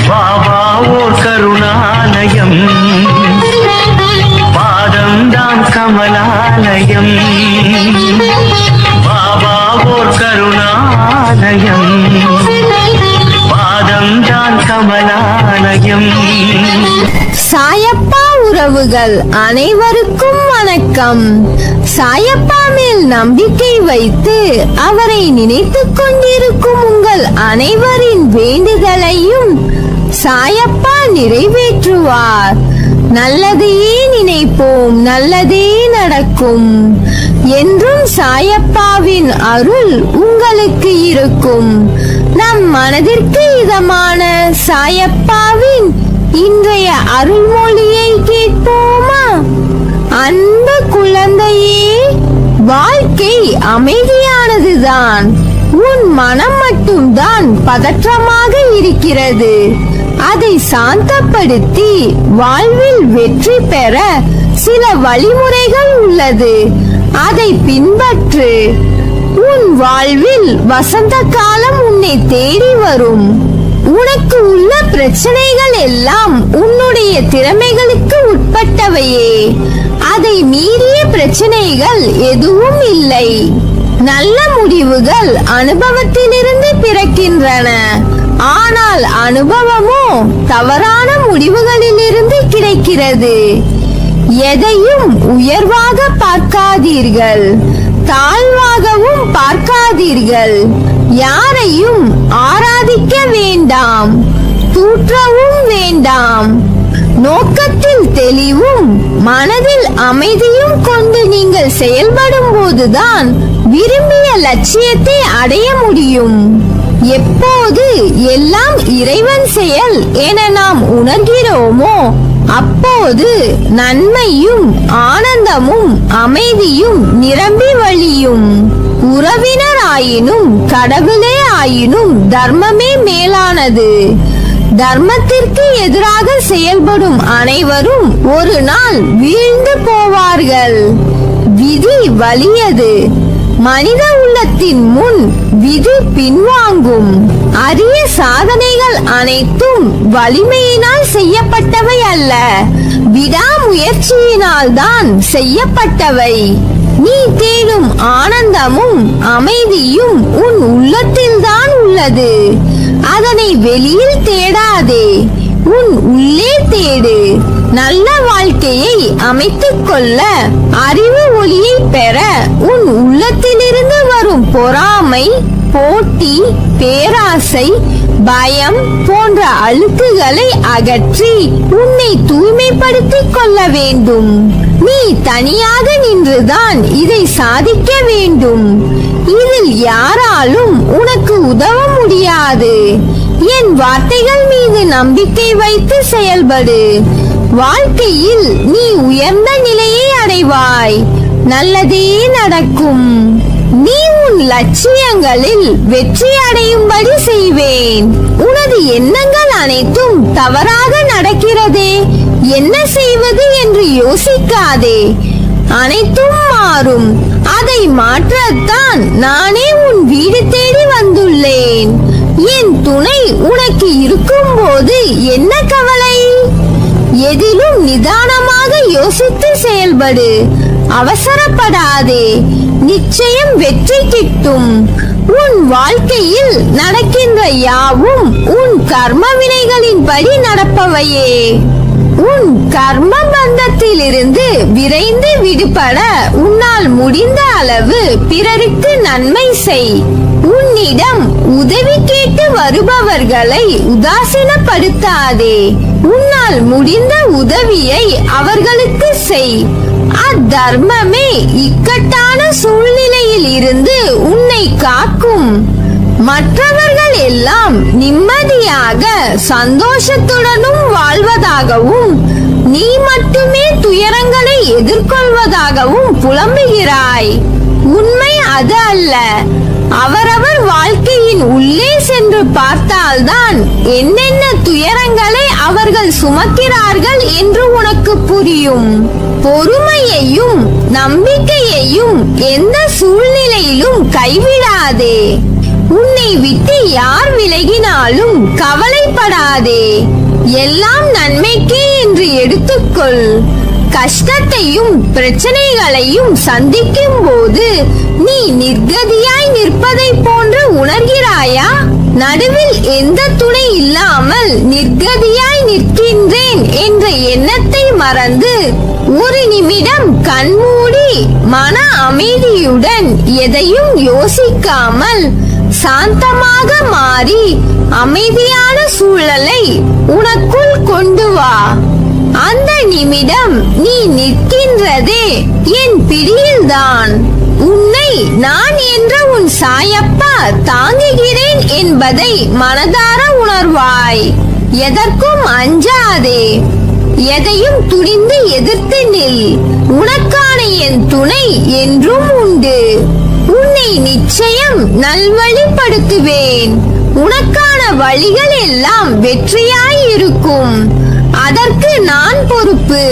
பாபா ஓர் கருணாலயம், பாதம்தான் கமலாலயம். பாபா ஓர் கருணாலயம், பாதம்தான் கமலாலயம். சாயப்பா உறவுகள் அனைவருக்கும் வணக்கம். சாயப்பா மேல் நம்பிக்கை வைத்து அவரை நினைத்துக் கொண்டிருக்கும் உங்கள் அனைவரின் வேண்டுதலையும் சாயப்பா நிறைவேற்றுவார். நல்லதையே நினைப்போம், நல்லதே நடக்கும். என்றும் சாயப்பாவின் அருள் உங்களுக்கு இருக்கும். நம் மனதிற்கு இதமான சாயப்பாவின் இன்றைய அருள்மொழியை கேட்போமா? அன்பு குழந்தையே, வாழ்க்கை அமைதியானதுதான். உன் மனம் மட்டும்தான் பதற்றமாக இருக்கிறது. அதை சாந்தப்படுத்தி வாழ்வில் வெற்றி பெற சில வழிமுறைகள் உள்ளது. அதை பின்பற்று. உன் வாழ்வில் வசந்த காலம் உன்னை தேடி வரும். உனக்கு உள்ள பிரச்சனைகள் எல்லாம் உன்னுடைய திறமைகளுக்கு உட்பட்டவையே. அதை மீறிய பிரச்சனைகள் எதுவும் இல்லை. நல்ல முடிவுகள் அனுபவத்திலிருந்து பிறக்கின்றன. ஆனால் அனுபவமோ தவறான முடிவுகளிலிருந்து கிடைக்கிறது. எதையும் உயர்வாக பார்க்காதீர்கள், தாழ்வாகவும் பார்க்காதீர்கள். யாரையும் ஆராதிக்க வேண்டாம், தூற்றவும் வேண்டாம். நோக்கத்தில் தெளிவும் மனதில் அமைதியும் கொண்டு நீங்கள் செயல்படும் போதுதான் விரும்பிய லட்சியத்தை அடைய முடியும். எப்போது எல்லாம் இறைவன் செயல் என நாம் உணர்கிறோமோ அப்போது நன்மையும் ஆனந்தமும் அமைதியும் நிரம்பி வழியும். உறவினர் ஆயினும் கடவுளே ஆயினும் தர்மமே மேலானது. தர்மத்திற்கு எதிராக செயல்படும் அனைவரும் ஒரு நாள் வீழ்ந்து போவார்கள். விதி வலியது. மனித உள்ளத்தின் முன் விதி பின்வாங்கும். அரிய சாதனைகள் அனைத்தும் வலிமையினால் செய்யப்பட்டவை அல்ல, விடாமுயற்சியினால் தான் செய்யப்பட்டவை. நீ தேடும் ஆனந்தமும் அமைதியும் உன் உள்ளத்தில் தான் உள்ளது. அதனை வெளியில் தேடாதே, உன் உள்ளே தேடு. நல்ல வாழ்க்கையை அமைத்துக் கொள்ள அறிவு ஒளியை பெற உன் உள்ளத்திலிருந்து வரும் பொறாமை, போட்டி, பேராசை, பயம் போன்ற அழுக்குகளை அகற்றி உன்னை தூய்மைப்படுத்திக் கொள்ள வேண்டும். நீ தனியாக நின்றுதான் இதை சாதிக்க வேண்டும். இதில் யாராலும் உனக்கு உதவ முடியாது. என் வார்த்தைகள் மீது நம்பிக்கை வைத்து செயல்படு. வாழ்க்கையில் நீ உயர்ந்த நிலையை அடைவாய். நல்லதே நடக்கும். நீ உன் லட்சியங்களில் வெற்றி அடையும்படி செய்வேன். உனது எண்ணங்கள் அனைத்தும் தவறாக நடக்கிறதே, என்ன செய்வது என்று யோசிக்காதே. அனைத்தும் மாறும். அதை மாற்றத்தான் நானே உன் வீடு தேடி வந்துள்ளேன். என் துணை உனக்கு இருக்கும் போது என்ன கவலை? எதிலும் நிதானமாக யோசித்து செயல்படு. அவசரப்படாதே. நிச்சயம் வெற்றி கிட்டும். உன் வாழ்க்கையில் நடக்கின்ற யாவும் உன் கர்ம வினைகளின் படி நடப்பவையே. உன் கர்ம பந்தத்திலிருந்து விரைந்து விடுபட உன்னால் முடிந்த அளவு பிறருக்கு நன்மை செய். உன்னிடம் உதவி கேட்டு வருபவர்களை உதாசீனப்படுத்தாதே. உன்னால் முடிந்த உதவியை அவர்களுக்கு செய். அத்தர்மமே இக்கட்டான சூழ்நிலையில் இருந்து உன்னை காக்கும். மற்றவர்கள் எல்லாம் நிம்மதியாக சந்தோஷத்துடனும் வாழ்வதாகவும் நீ மட்டுமே துயரங்களை எதிர்கொள்வதாகவும் புலம்புகிறாய். உண்மை அது அல்ல. அவரவர் வாழ்க்கையின் உள்ளே சென்று பார்த்தால்தான் என்னென்ன துயரங்களை அவர்கள் சுமக்கிறார்கள் என்று உனக்கு புரியும். பொறுமையையும் நம்பிக்கையையும் எந்த சூழ்நிலையிலும் கைவிடாதே. உன்னை விட்டு யார் விலகினாலும் கவலைப்படாதே, எல்லாம் நன்மைக்கே என்று எடுத்துக்கொள். கஷ்டத்தையும் பிரச்சனைகளையும் சந்திக்கும் போது நீ நிர்கதியாய் நிற்பதை போன்று உணர்கிறாயா? நடுவில் எந்த துணை இல்லாமல் நிர்கதியாய் நிற்கின்றேன் என்ற எண்ணத்தை மறந்து ஒரு நிமிடம் கண்மூடி மன அமைதியுடன் எதையும் யோசிக்காமல் சாந்தமாக மாறி அமைதியான சூழலை உனக்குள் கொண்டு வா. அந்த நிமிடம் நீ நிற்கின்றதே என் பிடியில்தான். உன்னை நான் என்ற உன் சாயப்பா தாங்குகிறேன் என்பதை மனதார உணர்வாய். எதற்கும் அஞ்சாதே, எதையும் துணிந்து எதிர்த்து நில். உனக்கான என் துணை என்றும் உண்டு. உன்னை நிச்சயம் நல்வழிப்படுத்துவேன். உனக்கான வழிகள் எல்லாம் வெற்றியாய் இருக்கும். அதற்கு நான் பொறுப்பு.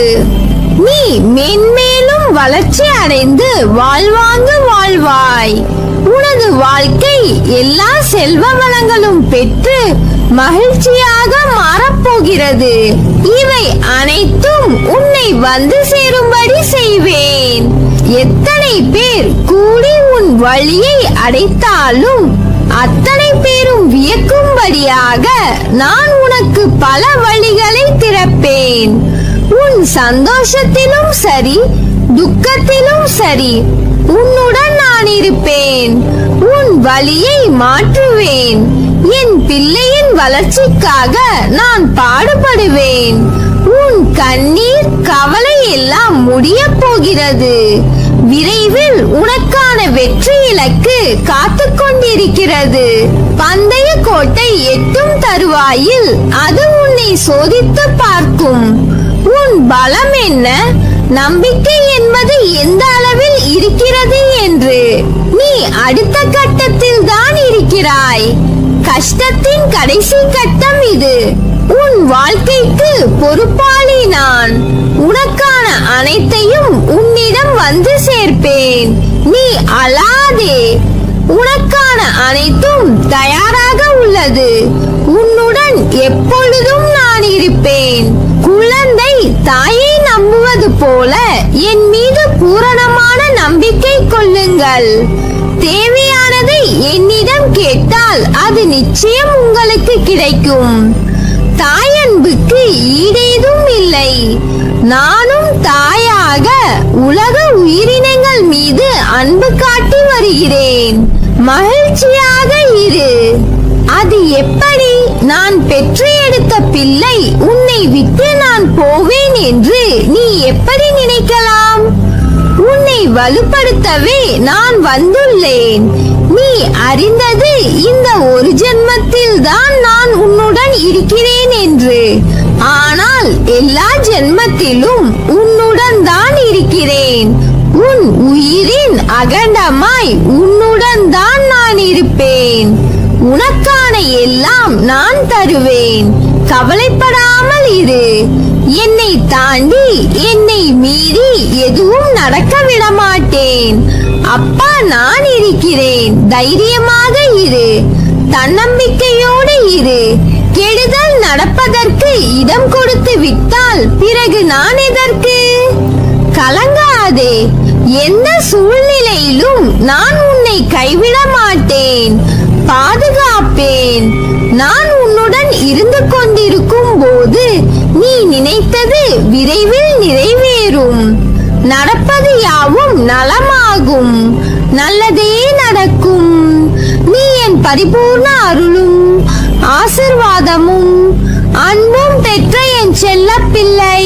நீ மென்மேலும் வளர்ச்சி அடைந்து வாழ்வாங்கு வாழ்வாய். உனது வாழ்க்கை எல்லா செல்வ வளங்களும் பெற்று மகிழ்ச்சியாக மாறப்போகிறது. இவை அனைத்தும் உன்னை வந்து சேரும்படி செய்வேன். எத்தனை பேர் கூடி உன் வழியை அடைத்தாலும் அத்தனை பேரும் வியக்கும்படியாக நான் உனக்கு பல வழிகளை திறப்பேன். உன் சந்தோஷத்திலும் சரி, துக்கத்திலும் சரி, உன்னுடன் நான் இருப்பேன். உன் வழியை மாற்றுவேன். என் பிள்ளையின் வளர்ச்சிக்காக நான் பாடுபடுவேன். உன் கண்ணீர் கவலை எல்லாம் முடியப் போகிறது. விரைவில் உனக்கான வெற்றி இலக்கு காத்துக் கொண்டிருக்கிறது. பந்தய கோட்டை எட்டும் தருவாயில் அது உன்னை சோதித்து பார்க்கும். உன் பலம் என்ன, நம்பிக்கை என்பது எந்த அளவில் இருக்கிறது என்று நீ அடுத்த கட்டத்தில் தான் இருக்கிறாய். கஷ்டத்தின் கடைசி கட்டம் இது. உன் வாழ்க்கைக்கு பொறுப்பாளி நான். உனக்கான அனைத்தையும் உன்னிடம் வந்து சேர்ப்பேன். நீ அழாதே. உனக்கான அனைத்தும் தயாராக உள்ளது. உன்னுடன் எப்பொழுதும் நான் இருப்பேன். குழந்தை தாயை நம்புவது போல என் மீது பூரணமான நம்பிக்கை கொள்ளுங்கள். தேவையானதை என்னிடம் கேட்டால் அது நிச்சயம் உங்களுக்கு கிடைக்கும். தாயன்புக்கு ஈடேதும் இல்லை. நானும் தாயாக உலக உயிரினங்கள் மீது அன்பு காட்டி வருகிறேன். மகிழ்ச்சியாக இரு. அது எப்படி? நான் பெற்று எடுத்த பிள்ளை உன்னை விட்டு நான் போவேன் என்று நீ எப்படி நினைக்கலாம்? உன்னை வலுப்படுத்தவே நான் வந்துள்ளேன். நீ அறிந்தது இந்த ஒரு ஜென்மத்தில் தான் நான் உன்னுடன் இருக்கிறேன் என்று. ஆனால் எல்லா ஜென்மத்திலும் உன்னுடன் தான் இருக்கிறேன். உன் உயிரின் அகண்டமாய் உன்னுடன் தான் நான் இருப்பேன். உனக்கான எல்லாம் நான் தருவேன். கவலைப்படாமல் இரு. என்னை தாண்டி, என்னை மீறி எதுவும் நடக்க விட மாட்டேன். அப்பா நான் இருக்கிறேன். தைரியமாக இரு. தன்னம்பிக்கையோடு இரு. கெடுதல் நடப்பதற்கு இடம் கொடுத்து விட்டால் பிறகு நான் எதற்கு? கலங்காதே. எந்த சூழ்நிலையிலும் நான் உன்னை கைவிட மாட்டேன். பாதுகாப்பேன். நான் உன்னுடன் இருந்து கொண்டிருக்கும் போது நீ நினைத்தது விரைவில் நிறைவேறும். நடப்பது யாவும் நலமாகும். நல்லதே நடக்கும். நீ என் பரிபூர்ண அருளும் ஆசிர்வாதமும் அன்பும் பெற்ற என் செல்ல பிள்ளை.